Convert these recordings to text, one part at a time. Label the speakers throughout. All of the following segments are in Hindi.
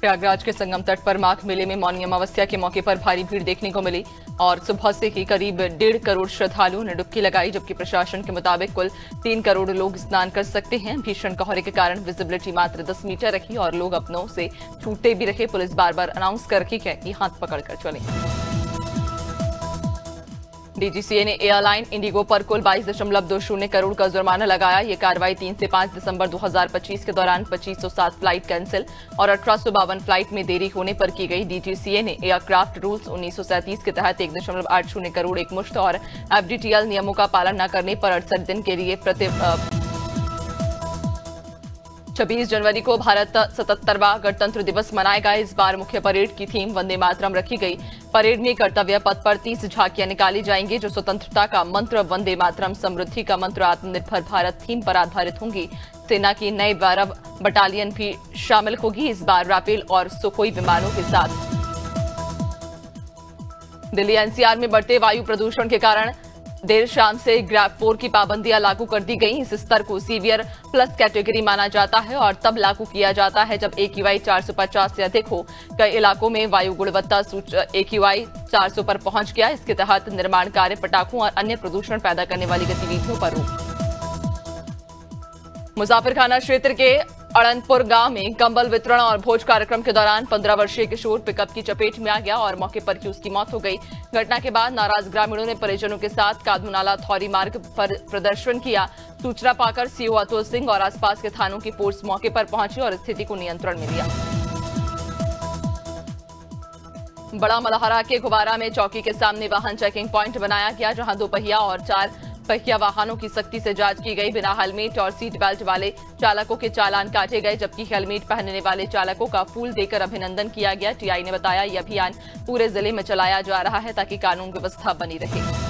Speaker 1: प्रयागराज के संगम तट पर माघ मेले में मौनी अमावस्या के मौके पर भारी भीड़ देखने को मिली और सुबह से ही करीब 1.5 करोड़ श्रद्धालुओं ने डुबकी लगाई, जबकि प्रशासन के मुताबिक कुल 3 करोड़ लोग स्नान कर सकते हैं। भीषण कोहरे के कारण विजिबिलिटी मात्र 10 मीटर रही और लोग अपनों से छूटते भी रहे। पुलिस बार बार अनाउंस कर रही है कि हाथ पकड़कर चलें। डीजीसीए ने एयरलाइन इंडिगो पर कुल 22.20 करोड़ का जुर्माना लगाया। ये कार्रवाई 3 से 5 दिसंबर 2025 के दौरान 2507 फ्लाइट कैंसिल और 1852 फ्लाइट में देरी होने पर की गई। डीजीसीए ने एयरक्राफ्ट रूल्स 1937 के तहत 1.80 करोड़ एकमुश्त और एफडीटीएल नियमों का पालन न करने पर 68 दिन के लिए 26 जनवरी को भारत 77वां गणतंत्र दिवस मनाएगा। इस बार मुख्य परेड की थीम वंदे मातरम रखी गई। परेड में कर्तव्य पथ पर 30 झांकियां निकाली जाएंगी जो स्वतंत्रता का मंत्र वंदे मातरम, समृद्धि का मंत्र, आत्मनिर्भर भारत थीम पर आधारित होंगी। सेना की नई 12 बटालियन भी शामिल होगी। इस बार राफेल और सुखोई विमानों के साथ। दिल्ली एनसीआर में बढ़ते वायु प्रदूषण के कारण देर शाम से ग्रैप 4 की पाबंदियां लागू कर दी गई। इस स्तर को सीवियर प्लस कैटेगरी माना जाता है और तब लागू किया जाता है जब AQI 450 से अधिक हो। कई इलाकों में वायु गुणवत्ता AQI 400 पर पहुंच गया। इसके तहत निर्माण कार्य, पटाखों और अन्य प्रदूषण पैदा करने वाली गतिविधियों पर रोक। मुजाफिरखाना क्षेत्र के अड़नपुर गांव में कंबल वितरण और भोज कार्यक्रम के दौरान 15 वर्षीय किशोर पिकअप की चपेट में आ गया और मौके पर ही उसकी मौत हो गई। घटना के बाद नाराज ग्रामीणों ने परिजनों के साथ कादमुनाला थौरी मार्ग पर प्रदर्शन किया। सूचना पाकर सीओ अतुल सिंह और आसपास के थानों की फोर्स मौके पर पहुंची और स्थिति को नियंत्रण में लिया। बड़ा मलहरा के गुबारा में चौकी के सामने वाहन चेकिंग प्वाइंट बनाया गया, जहां 2 पहिया और 4 पहिया वाहनों की सख्ती से जांच की गई। बिना हेलमेट और सीट बेल्ट वाले चालकों के चालान काटे गए, जबकि हेलमेट पहनने वाले चालकों का फूल देकर अभिनंदन किया गया। टीआई ने बताया यह अभियान पूरे जिले में चलाया जा रहा है ताकि कानून व्यवस्था बनी रहे।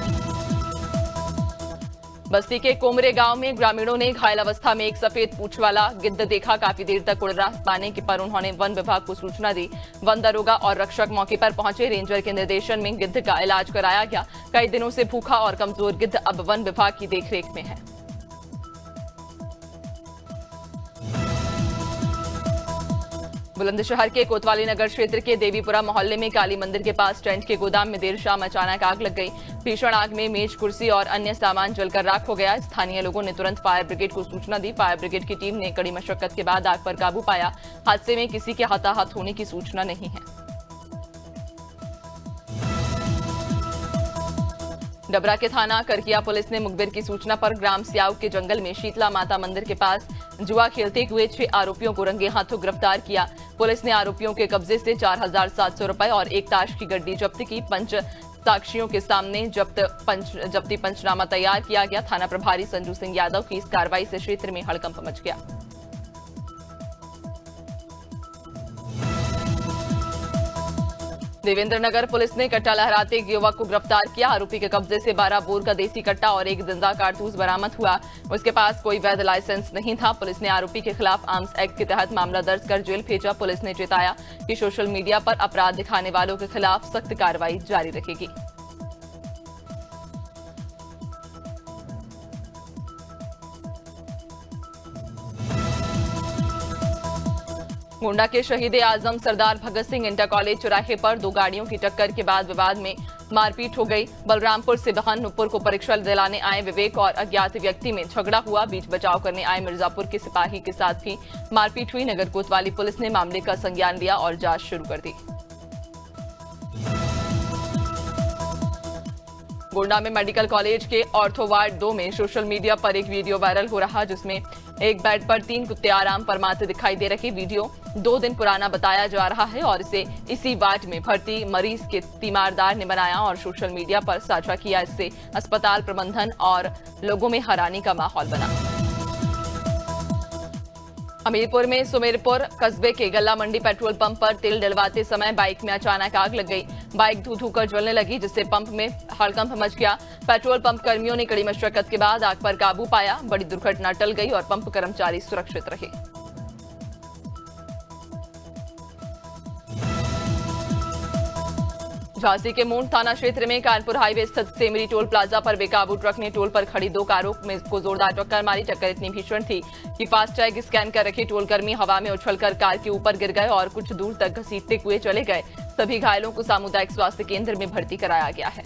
Speaker 1: बस्ती के कोमरे गांव में ग्रामीणों ने घायल अवस्था में एक सफेद पूंछ वाला गिद्ध देखा। काफी देर तक उड़ रहा पाने पर उन्होंने वन विभाग को सूचना दी। वन दरोगा और रक्षक मौके पर पहुंचे। रेंजर के निर्देशन में गिद्ध का इलाज कराया गया। कई दिनों से भूखा और कमजोर गिद्ध अब वन विभाग की देखरेख में है। बुलंदशहर के कोतवाली नगर क्षेत्र के देवीपुरा मोहल्ले में काली मंदिर के पास टेंट के गोदाम में देर शाम अचानक आग लग गई। भीषण आग में मेज, कुर्सी और अन्य सामान जलकर राख हो गया। स्थानीय लोगों ने तुरंत फायर ब्रिगेड को सूचना दी। फायर ब्रिगेड की टीम ने कड़ी मशक्कत के बाद आग पर काबू पाया। हादसे में किसी के हताहत होने की सूचना नहीं है। डबरा के थाना करकिया पुलिस ने मुखबिर की सूचना पर ग्राम सियाव के जंगल में शीतला माता मंदिर के पास जुआ खेलते हुए 6 आरोपियों को रंगे हाथों गिरफ्तार किया। पुलिस ने आरोपियों के कब्जे से 4700 रुपए और एक ताश की गड्डी जब्त की। पंच साक्षियों के सामने जब्ती पंचनामा तैयार किया गया। थाना प्रभारी संजू सिंह यादव की इस कार्रवाई से क्षेत्र में हड़कंप मच गया। देवेंद्र नगर पुलिस ने कट्टा लहराते एक युवक को गिरफ्तार किया। आरोपी के कब्जे से 12 बोर का देसी कट्टा और एक जिंदा कारतूस बरामद हुआ। उसके पास कोई वैध लाइसेंस नहीं था। पुलिस ने आरोपी के खिलाफ आर्म्स एक्ट के तहत मामला दर्ज कर जेल भेजा। पुलिस ने चेताया कि सोशल मीडिया पर अपराध दिखाने वालों के खिलाफ सख्त कार्रवाई जारी रखेगी। गोंडा के शहीद आजम सरदार भगत सिंह इंटर कॉलेज चौराहे पर 2 गाड़ियों की टक्कर के बाद विवाद में मारपीट हो गई। बलरामपुर से बहनपुर को परीक्षा दिलाने आए विवेक और अज्ञात व्यक्ति में झगड़ा हुआ। बीच बचाव करने आए मिर्जापुर के सिपाही के साथ भी मारपीट हुई। नगर कोतवाली पुलिस ने मामले का संज्ञान लिया और जांच शुरू कर दी। गोंडा में मेडिकल कॉलेज के ऑर्थो वार्ड 2 में सोशल मीडिया पर एक वीडियो वायरल हो रहा, जिसमें एक बेड पर 3 कुत्ते आराम फरमाते दिखाई दे रहे। वीडियो 2 दिन पुराना बताया जा रहा है और इसे इसी वार्ड में भर्ती मरीज के तीमारदार ने बनाया और सोशल मीडिया पर साझा किया। इससे अस्पताल प्रबंधन और लोगों में हैरानी का माहौल बना। हमीरपुर में सुमेरपुर कस्बे के गल्ला मंडी पेट्रोल पंप पर तेल डलवाते समय बाइक में अचानक आग लग गई। बाइक धू कर जलने लगी, जिससे पंप में हड़कंप मच गया। पेट्रोल पंप कर्मियों ने कड़ी मशक्कत के बाद आग पर काबू पाया। बड़ी दुर्घटना टल गई और पंप कर्मचारी सुरक्षित रहे। झांसी के मूंड थाना क्षेत्र में कानपुर हाईवे स्थित सेमरी टोल प्लाजा पर बेकाबू ट्रक ने टोल पर खड़ी 2 कारों में को जोरदार टक्कर मारी। टक्कर इतनी भीषण थी कि फास्टैग स्कैन कर रखे टोलकर्मी हवा में उछलकर कार के ऊपर गिर गए और कुछ दूर तक घसीटते हुए चले गए। सभी घायलों को सामुदायिक स्वास्थ्य केंद्र में भर्ती कराया गया है।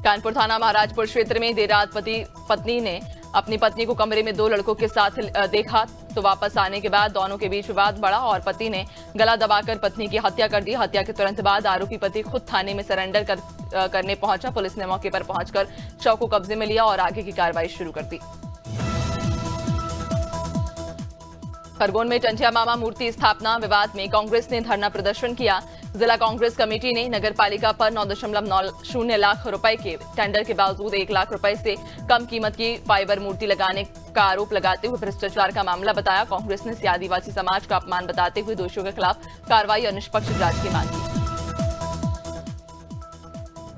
Speaker 1: कानपुर थाना महाराजपुर क्षेत्र में देर रात पत्नी ने अपनी पत्नी को कमरे में 2 लड़कों के साथ देखा तो वापस आने के बाद दोनों के बीच विवाद बढ़ा और पति ने गला दबाकर पत्नी की हत्या कर दी। हत्या के तुरंत बाद आरोपी पति खुद थाने में सरेंडर करने पहुंचा। पुलिस ने मौके पर पहुंचकर शव को कब्जे में लिया और आगे की कार्रवाई शुरू कर दी। खरगोन में टंटिया मामा मूर्ति स्थापना विवाद में कांग्रेस ने धरना प्रदर्शन किया। जिला कांग्रेस कमेटी ने नगर पालिका पर 9.90 लाख रुपए के टेंडर के बावजूद 1 लाख रुपए से कम कीमत की फाइबर मूर्ति लगाने का आरोप लगाते हुए भ्रष्टाचार का मामला बताया। कांग्रेस ने आदिवासी समाज का अपमान बताते हुए दोषियों के खिलाफ कार्रवाई और निष्पक्ष जांच की मांग की।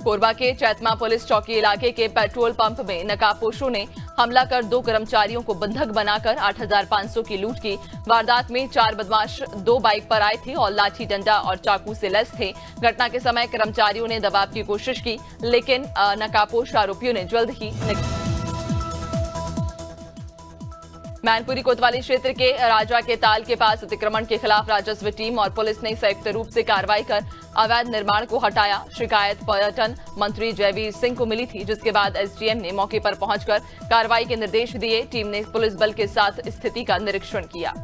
Speaker 1: कोरबा के चैतमा पुलिस चौकी इलाके के पेट्रोल पंप में नकाबपोशों ने हमला कर 2 कर्मचारियों को बंधक बनाकर 8,500 की लूट की। वारदात में 4 बदमाश 2 बाइक पर आए थे और लाठी डंडा और चाकू से लैस थे। घटना के समय कर्मचारियों ने दबाव की कोशिश की, लेकिन नकाबपोश आरोपियों ने जल्द ही मैनपुरी कोतवाली क्षेत्र के राजा के ताल के पास अतिक्रमण के खिलाफ राजस्व टीम और पुलिस ने संयुक्त रूप से कार्रवाई कर अवैध निर्माण को हटाया। शिकायत पर्यटन मंत्री जयवीर सिंह को मिली थी, जिसके बाद एसडीएम ने मौके पर पहुंचकर कार्रवाई के निर्देश दिए। टीम ने पुलिस बल के साथ स्थिति का निरीक्षण किया।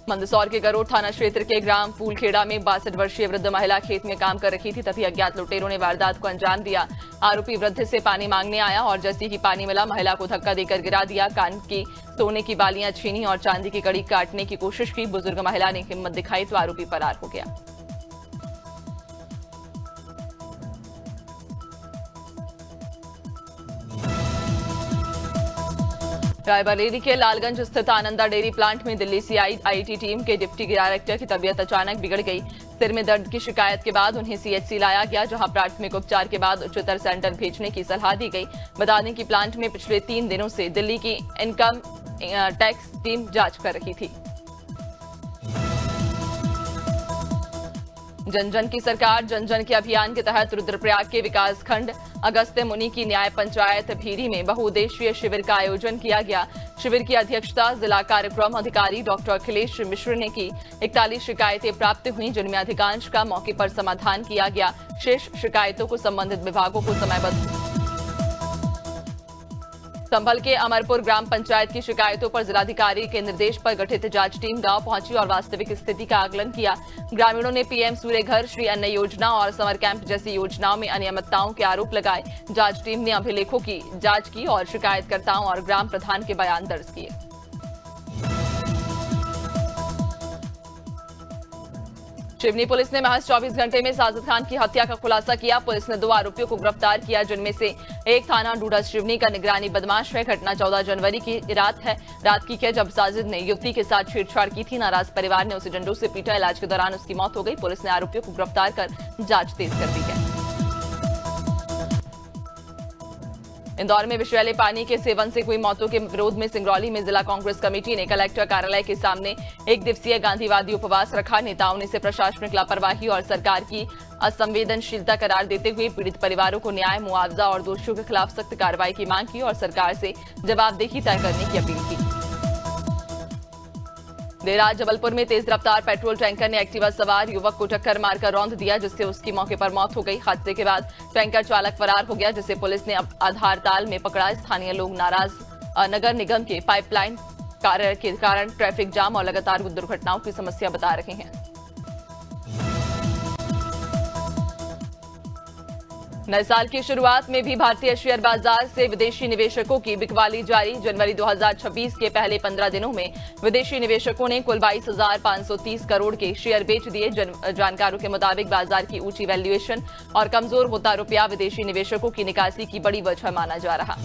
Speaker 1: मंदसौर के गरोड थाना क्षेत्र के ग्राम फूलखेड़ा में 62 वर्षीय वृद्ध महिला खेत में काम कर रही थी, तभी अज्ञात लुटेरों ने वारदात को अंजाम दिया। आरोपी वृद्ध से पानी मांगने आया और जैसे ही पानी मिला महिला को धक्का देकर गिरा दिया। कान की सोने की बालियां छीनी और चांदी की कड़ी काटने की कोशिश की। बुजुर्ग महिला ने हिम्मत दिखाई तो आरोपी फरार हो गया। रायबरेली के लालगंज स्थित आनंदा डेयरी प्लांट में दिल्ली से आई आईटी टीम के डिप्टी डायरेक्टर की तबीयत अचानक बिगड़ गई। सिर में दर्द की शिकायत के बाद उन्हें सीएचसी लाया गया, जहां प्राथमिक उपचार के बाद उच्चतर सेंटर भेजने की सलाह दी गई। बता दें कि प्लांट में पिछले 3 दिनों से दिल्ली की इनकम टैक्स टीम जांच कर रही थी। जन जन की सरकार जन जन के अभियान के तहत रुद्रप्रयाग के विकास खंड अगस्त्य मुनि की न्याय पंचायत भीरी में बहुउद्देशीय शिविर का आयोजन किया गया। शिविर की अध्यक्षता जिला कार्यक्रम अधिकारी डॉक्टर अखिलेश मिश्र ने की। 41 शिकायतें प्राप्त हुई, जिनमें अधिकांश का मौके पर समाधान किया गया। शेष शिकायतों को संबंधित विभागों को समयबद्ध। संभल के अमरपुर ग्राम पंचायत की शिकायतों पर जिलाधिकारी के निर्देश पर गठित जांच टीम गांव पहुंची और वास्तविक स्थिति का आकलन किया। ग्रामीणों ने पीएम सूर्य घर, श्री अन्न योजना और समर कैंप जैसी योजनाओं में अनियमितताओं के आरोप लगाए। जांच टीम ने अभिलेखों की जांच की और शिकायतकर्ताओं और ग्राम प्रधान के बयान दर्ज किए। शिवनी पुलिस ने महज 24 घंटे में साजिद खान की हत्या का खुलासा किया। पुलिस ने 2 आरोपियों को गिरफ्तार किया, जिनमें से एक थाना डूडा शिवनी का निगरानी बदमाश है। घटना 14 जनवरी की रात की है, जब साजिद ने युवती के साथ छेड़छाड़ की थी। नाराज परिवार ने उसे डंडों से पीटा। इलाज के दौरान उसकी मौत हो गई। पुलिस ने आरोपियों को गिरफ्तार कर जांच तेज कर दी है। इंदौर में विषैले पानी के सेवन से हुई मौतों के विरोध में सिंगरौली में जिला कांग्रेस कमेटी ने कलेक्टर कार्यालय के सामने 1 दिवसीय गांधीवादी उपवास रखा। नेताओं ने इसे प्रशासनिक लापरवाही और सरकार की असंवेदनशीलता करार देते हुए पीड़ित परिवारों को न्याय, मुआवजा और दोषियों के खिलाफ सख्त कार्रवाई की मांग की और सरकार से जवाबदेही तय करने की अपील की। देर रात जबलपुर में तेज रफ्तार पेट्रोल टैंकर ने एक्टिवा सवार युवक को टक्कर मारकर रौंद दिया, जिससे उसकी मौके पर मौत हो गई। हादसे के बाद टैंकर चालक फरार हो गया, जिसे पुलिस ने आधारताल में पकड़ा। स्थानीय लोग नाराज नगर निगम के पाइपलाइन कार्य के कारण ट्रैफिक जाम और लगातार दुर्घटनाओं की समस्या बता रहे हैं। नए साल की शुरुआत में भी भारतीय शेयर बाजार से विदेशी निवेशकों की बिकवाली जारी। जनवरी 2026 के पहले 15 दिनों में विदेशी निवेशकों ने कुल 22,530 करोड़ के शेयर बेच दिए। जानकारों के मुताबिक बाजार की ऊंची वैल्यूएशन और कमजोर होता रुपया विदेशी निवेशकों की निकासी की बड़ी वजह माना जा रहा।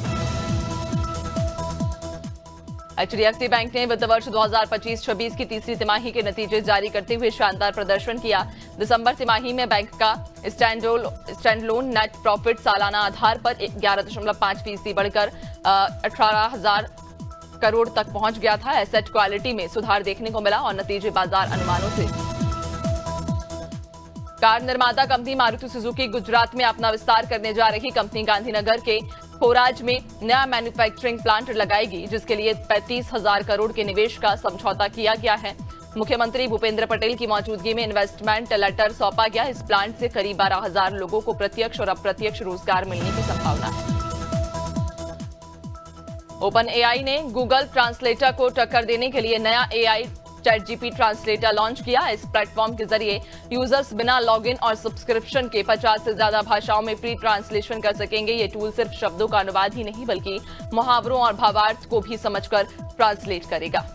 Speaker 1: एचडीएफसी बैंक ने वित्त वर्ष 2025-26 की तीसरी तिमाही के नतीजे जारी करते हुए शानदार प्रदर्शन किया। दिसंबर तिमाही में बैंक का स्टैंडलोन नेट प्रॉफिट सालाना आधार पर 11.5% बढ़कर 18,000 करोड़ तक पहुंच गया था। एसेट क्वालिटी में सुधार देखने को मिला और नतीजे बाजार अनुमानों से। कार निर्माता कंपनी मारुति सुजुकी गुजरात में अपना विस्तार करने जा रही कंपनी गांधीनगर के खोराज में नया मैन्युफैक्चरिंग प्लांट लगाएगी, जिसके लिए 35,000 करोड़ के निवेश का समझौता किया गया है। मुख्यमंत्री भूपेंद्र पटेल की मौजूदगी में इन्वेस्टमेंट लेटर सौंपा गया। इस प्लांट से करीब 12,000 लोगों को प्रत्यक्ष और अप्रत्यक्ष रोजगार मिलने की संभावना है। ओपन एआई ने गूगल ट्रांसलेटर को टक्कर देने के लिए नया एआई ChatGPT ट्रांसलेटर लॉन्च किया। इस प्लेटफॉर्म के जरिए यूजर्स बिना लॉगिन और सब्सक्रिप्शन के 50 से ज्यादा भाषाओं में फ्री ट्रांसलेशन कर सकेंगे। ये टूल सिर्फ शब्दों का अनुवाद ही नहीं बल्कि मुहावरों और भावार्थ को भी समझकर ट्रांसलेट करेगा।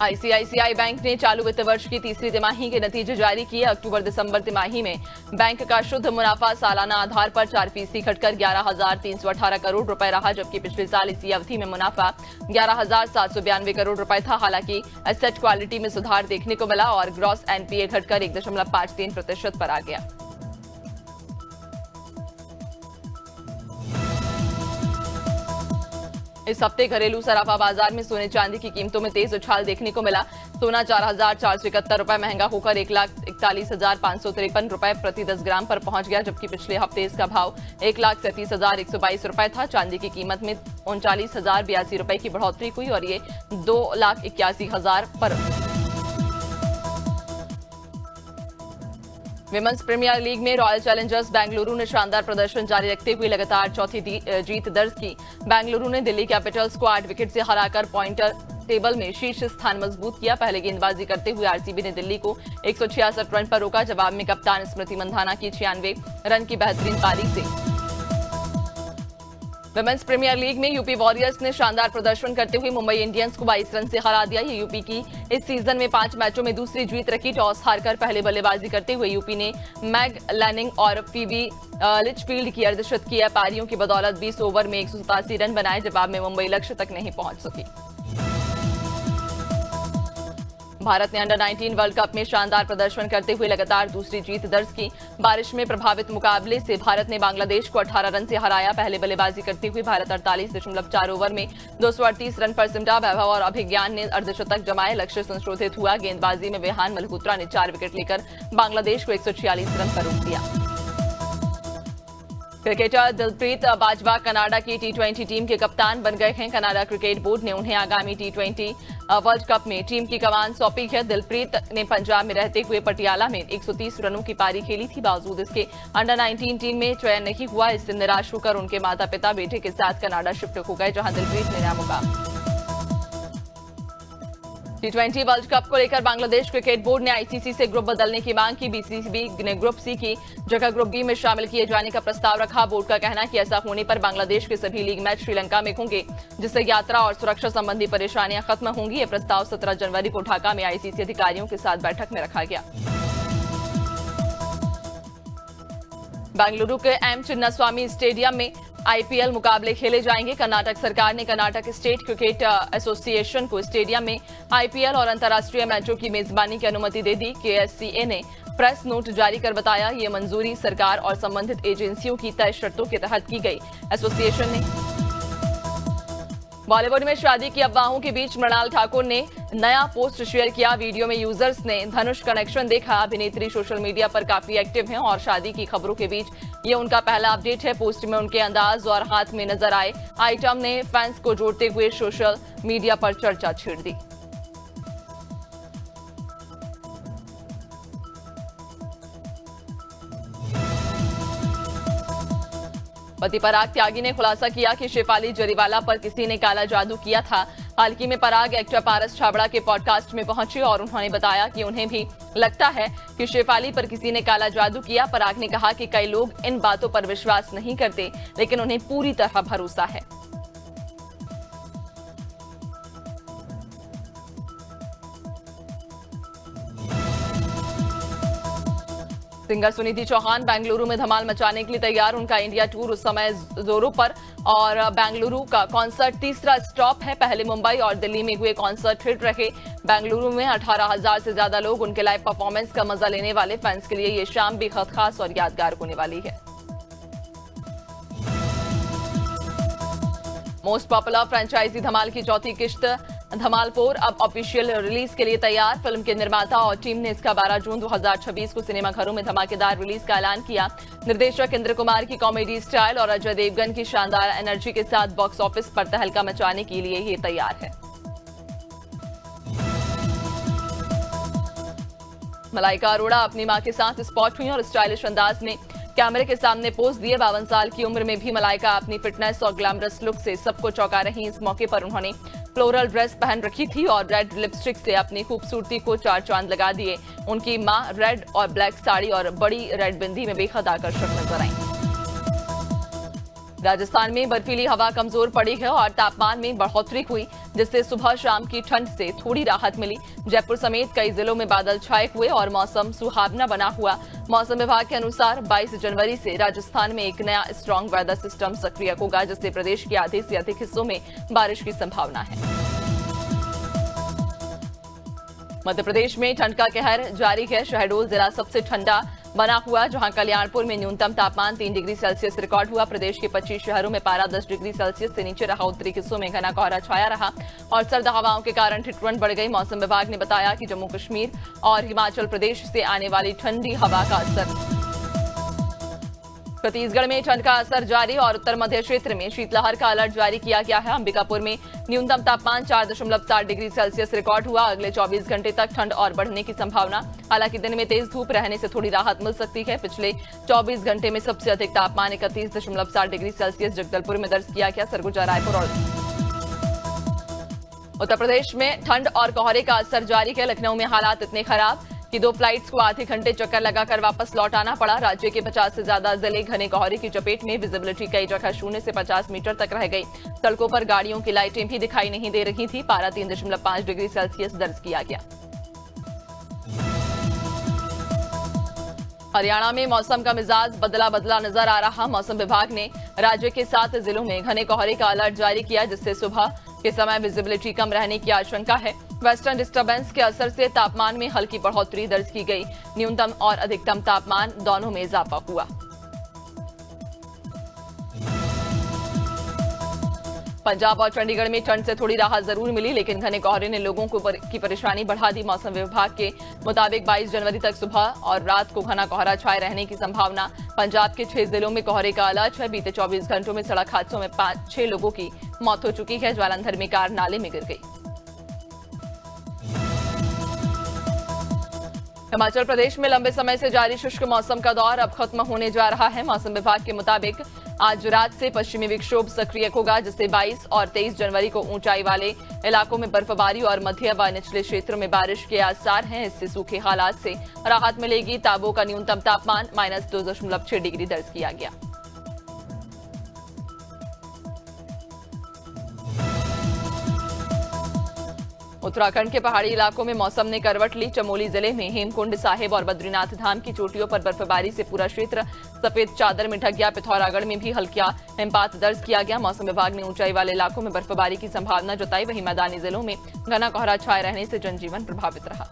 Speaker 1: आईसीआईसीआई बैंक ने चालू वित्त वर्ष की तीसरी तिमाही के नतीजे जारी किए। अक्टूबर-दिसंबर तिमाही में बैंक का शुद्ध मुनाफा सालाना आधार पर 4% घटकर 11,318 करोड़ रुपए रहा, जबकि पिछले साल इसी अवधि में मुनाफा 11,792 करोड़ रुपए था। हालांकि एसेट क्वालिटी में सुधार देखने को मिला और ग्रॉस एनपीए घटकर 1.53% पर आ गया। इस हफ्ते घरेलू सराफा बाजार में सोने चांदी की कीमतों में तेज उछाल देखने को मिला। सोना 4,471 रुपए महंगा होकर 1,41,553 रुपए प्रति 10 ग्राम पर पहुंच गया, जबकि पिछले हफ्ते इसका भाव 1,37,122 रुपए था। चांदी की कीमत में 39,082 रुपए की बढ़ोतरी हुई और ये 2,81,000 पर। विमेंस प्रीमियर लीग में रॉयल चैलेंजर्स बेंगलुरु ने शानदार प्रदर्शन जारी रखते हुए लगातार चौथी जीत दर्ज की। बेंगलुरु ने दिल्ली कैपिटल्स को 8 विकेट से हराकर पॉइंटर टेबल में शीर्ष स्थान मजबूत किया। पहले गेंदबाजी करते हुए आरसीबी ने दिल्ली को 166 रन पर रोका। जवाब में कप्तान स्मृति मंधाना की 96 रन की बेहतरीन पारी से। विमेंस प्रीमियर लीग में यूपी वॉरियर्स ने शानदार प्रदर्शन करते हुए मुंबई इंडियंस को 22 रन से हरा दिया। ये यूपी की इस सीजन में 5 मैचों में दूसरी जीत रखी। टॉस हारकर पहले बल्लेबाजी करते हुए यूपी ने मैग लैनिंग और फीबी लिचफील्ड की अर्धशतक की पारियों की बदौलत 20 ओवर में 187 रन बनाए। जवाब में मुंबई लक्ष्य तक नहीं पहुंच सकी। भारत ने अंडर-19 वर्ल्ड कप में शानदार प्रदर्शन करते हुए लगातार दूसरी जीत दर्ज की। बारिश में प्रभावित मुकाबले से भारत ने बांग्लादेश को 18 रन से हराया। पहले बल्लेबाजी करते हुए भारत 48.4 ओवर में 238 रन पर सिमटा। वैभव और अभिज्ञान ने अर्धशतक जमाए। लक्ष्य संशोधित हुआ। गेंदबाजी में विहान मल्होत्रा ने 4 विकेट लेकर बांग्लादेश को 146 रन पर रोक दिया। क्रिकेटर दिलप्रीत बाजवा कनाडा की टी20 टीम के कप्तान बन गए हैं। कनाडा क्रिकेट बोर्ड ने उन्हें आगामी टी20 वर्ल्ड कप में टीम की कमान सौंपी है। दिलप्रीत ने पंजाब में रहते हुए पटियाला में 130 रनों की पारी खेली थी। बावजूद इसके अंडर-19 टीम में चयन नहीं हुआ। इससे निराश होकर उनके माता पिता बेटे के साथ कनाडा शिफ्ट हो गए, जहां दिलप्रीत ने नया मुकाम। टी20 वर्ल्ड कप को लेकर बांग्लादेश क्रिकेट बोर्ड ने आईसीसी से ग्रुप बदलने की मांग की। बीसीसीबी ने ग्रुप सी की जगह ग्रुप बी में शामिल किए जाने का प्रस्ताव रखा। बोर्ड का कहना है कि ऐसा होने पर बांग्लादेश के सभी लीग मैच श्रीलंका में होंगे, जिससे यात्रा और सुरक्षा संबंधी परेशानियां खत्म होंगी। यह प्रस्ताव 17 जनवरी को ढाका में आईसीसी अधिकारियों के साथ बैठक में रखा गया। बेंगलुरु के एम चिन्नास्वामी स्टेडियम में आईपीएल मुकाबले खेले जाएंगे। कर्नाटक सरकार ने कर्नाटक स्टेट क्रिकेट एसोसिएशन को स्टेडियम में आईपीएल और अंतर्राष्ट्रीय मैचों की मेजबानी की अनुमति दे दी। केएससीए ने प्रेस नोट जारी कर बताया, ये मंजूरी सरकार और संबंधित एजेंसियों की तय शर्तों के तहत की गई। एसोसिएशन ने बॉलीवुड में शादी की अफवाहों के बीच मृणाल ठाकुर ने नया पोस्ट शेयर किया। वीडियो में यूजर्स ने धनुष कनेक्शन देखा। अभिनेत्री सोशल मीडिया पर काफी एक्टिव हैं और शादी की खबरों के बीच ये उनका पहला अपडेट है। पोस्ट में उनके अंदाज और हाथ में नजर आए आइटम ने फैंस को जोड़ते हुए सोशल मीडिया पर चर्चा छेड़ दी। पति पराग त्यागी ने खुलासा किया कि शेफाली जरीवाला पर किसी ने काला जादू किया था। हाल ही में पराग एक्टर पारस छाबड़ा के पॉडकास्ट में पहुंचे और उन्होंने बताया कि उन्हें भी लगता है कि शेफाली पर किसी ने काला जादू किया। पराग ने कहा कि कई लोग इन बातों पर विश्वास नहीं करते, लेकिन उन्हें पूरी तरह भरोसा है। सिंगर सुनिधि चौहान बेंगलुरु में धमाल मचाने के लिए तैयार। उनका इंडिया टूर उस समय जोरों पर और बेंगलुरु का कॉन्सर्ट तीसरा स्टॉप है। पहले मुंबई और दिल्ली में हुए कॉन्सर्ट हिट रहे। बेंगलुरु में 18,000 से ज्यादा लोग उनके लाइव परफॉर्मेंस का मजा लेने वाले। फैंस के लिए ये शाम बेहद खास और यादगार होने वाली है। मोस्ट पॉपुलर फ्रेंचाइजी धमाल की चौथी किश्त धमाल 4 अब ऑफिशियल रिलीज के लिए तैयार। फिल्म के निर्माता और टीम ने इसका 12 जून 2026 को सिनेमाघरों में धमाकेदार रिलीज का ऐलान किया। निर्देशक इंद्र कुमार की कॉमेडी स्टाइल और अजय देवगन की शानदार एनर्जी के साथ बॉक्स ऑफिस पर तहलका मचाने के लिए ये तैयार है। मलाइका अरोड़ा अपनी मां के साथ स्पॉट हुई और स्टाइलिश अंदाज में कैमरे के सामने पोज दिए। 52 साल की उम्र में भी मलाइका अपनी फिटनेस और ग्लैमरस लुक से सबको चौंका रही। इस मौके पर उन्होंने फ्लोरल ड्रेस पहन रखी थी और रेड लिपस्टिक से अपनी खूबसूरती को चार चांद लगा दिए। उनकी मां रेड और ब्लैक साड़ी और बड़ी रेड बिंदी में बेहद आकर्षक नजर आई। राजस्थान में बर्फीली हवा कमजोर पड़ी है और तापमान में बढ़ोतरी हुई, जिससे सुबह शाम की ठंड से थोड़ी राहत मिली। जयपुर समेत कई जिलों में बादल छाए हुए और मौसम सुहावना बना हुआ। मौसम विभाग के अनुसार 22 जनवरी से राजस्थान में एक नया स्ट्रॉन्ग वेदर सिस्टम सक्रिय होगा, जिससे प्रदेश के आधे से अधिक हिस्सों में बारिश की संभावना है। मध्य प्रदेश में ठंड का कहर जारी है। शहडोल जिला सबसे ठंडा बना हुआ, जहां कल्याणपुर में न्यूनतम तापमान 3 डिग्री सेल्सियस रिकॉर्ड हुआ। प्रदेश के 25 शहरों में पारा 10 डिग्री सेल्सियस से नीचे रहा। उत्तरी हिस्सों में घना कोहरा छाया रहा और सर्द हवाओं के कारण ठिठुरन बढ़ गई। मौसम विभाग ने बताया कि जम्मू कश्मीर और हिमाचल प्रदेश से आने वाली ठंडी हवा का असर छत्तीसगढ़ में ठंड का असर जारी और उत्तर मध्य क्षेत्र में शीतलहर का अलर्ट जारी किया गया है। अंबिकापुर में न्यूनतम तापमान 4.7 डिग्री सेल्सियस रिकॉर्ड हुआ। अगले 24 घंटे तक ठंड और बढ़ने की संभावना। हालांकि दिन में तेज धूप रहने से थोड़ी राहत मिल सकती है। पिछले 24 घंटे में सबसे अधिक तापमान 31.7 डिग्री सेल्सियस जगदलपुर में दर्ज किया गया। सरगुजा, रायपुर और उत्तर प्रदेश में ठंड और कोहरे का असर जारी है। लखनऊ में हालात इतने खराब कि 2 फ्लाइट्स को आधे घंटे चक्कर लगाकर वापस लौट आना पड़ा। राज्य के 50 से ज्यादा जिले घने कोहरे की चपेट में। विजिबिलिटी कई जगह 0 से 50 मीटर तक रह गई। सड़कों पर गाड़ियों की लाइटें भी दिखाई नहीं दे रही थी। पारा 3.5 डिग्री सेल्सियस दर्ज किया गया। हरियाणा में मौसम का मिजाज बदला बदला नजर आ रहा। मौसम विभाग ने राज्य के 7 जिलों में घने कोहरे का अलर्ट जारी किया, जिससे सुबह के समय विजिबिलिटी कम रहने की आशंका है। वेस्टर्न डिस्टर्बेंस के असर से तापमान में हल्की बढ़ोतरी दर्ज की गई। न्यूनतम और अधिकतम तापमान दोनों में इजाफा हुआ। पंजाब और चंडीगढ़ में ठंड से थोड़ी राहत जरूर मिली, लेकिन घने कोहरे ने लोगों की परेशानी बढ़ा दी। मौसम विभाग के मुताबिक 22 जनवरी तक सुबह और रात को घना कोहरा छाए रहने की संभावना। पंजाब के 6 जिलों में कोहरे का अलर्ट है। बीते 24 घंटों में सड़क हादसों में 5-6 लोगों की मौत हो चुकी है। जालंधर में कार नाले में गिर गई। हिमाचल प्रदेश में लंबे समय से जारी शुष्क मौसम का दौर अब खत्म होने जा रहा है। मौसम विभाग के मुताबिक आज रात से पश्चिमी विक्षोभ सक्रिय होगा, जिससे 22 और 23 जनवरी को ऊंचाई वाले इलाकों में बर्फबारी और मध्य व निचले क्षेत्रों में बारिश के आसार हैं। इससे सूखे हालात से राहत मिलेगी। ताबो का न्यूनतम तापमान -2.6 डिग्री दर्ज किया गया। उत्तराखंड के पहाड़ी इलाकों में मौसम ने करवट ली। चमोली जिले में हेमकुंड साहिब और बद्रीनाथ धाम की चोटियों पर बर्फबारी से पूरा क्षेत्र सफेद चादर में ढक गया। पिथौरागढ़ में भी हल्का हिमपात दर्ज किया गया। मौसम विभाग ने ऊंचाई वाले इलाकों में बर्फबारी की संभावना जताई। वहीं मैदानी जिलों में घना कोहरा छाए रहने से जनजीवन प्रभावित रहा।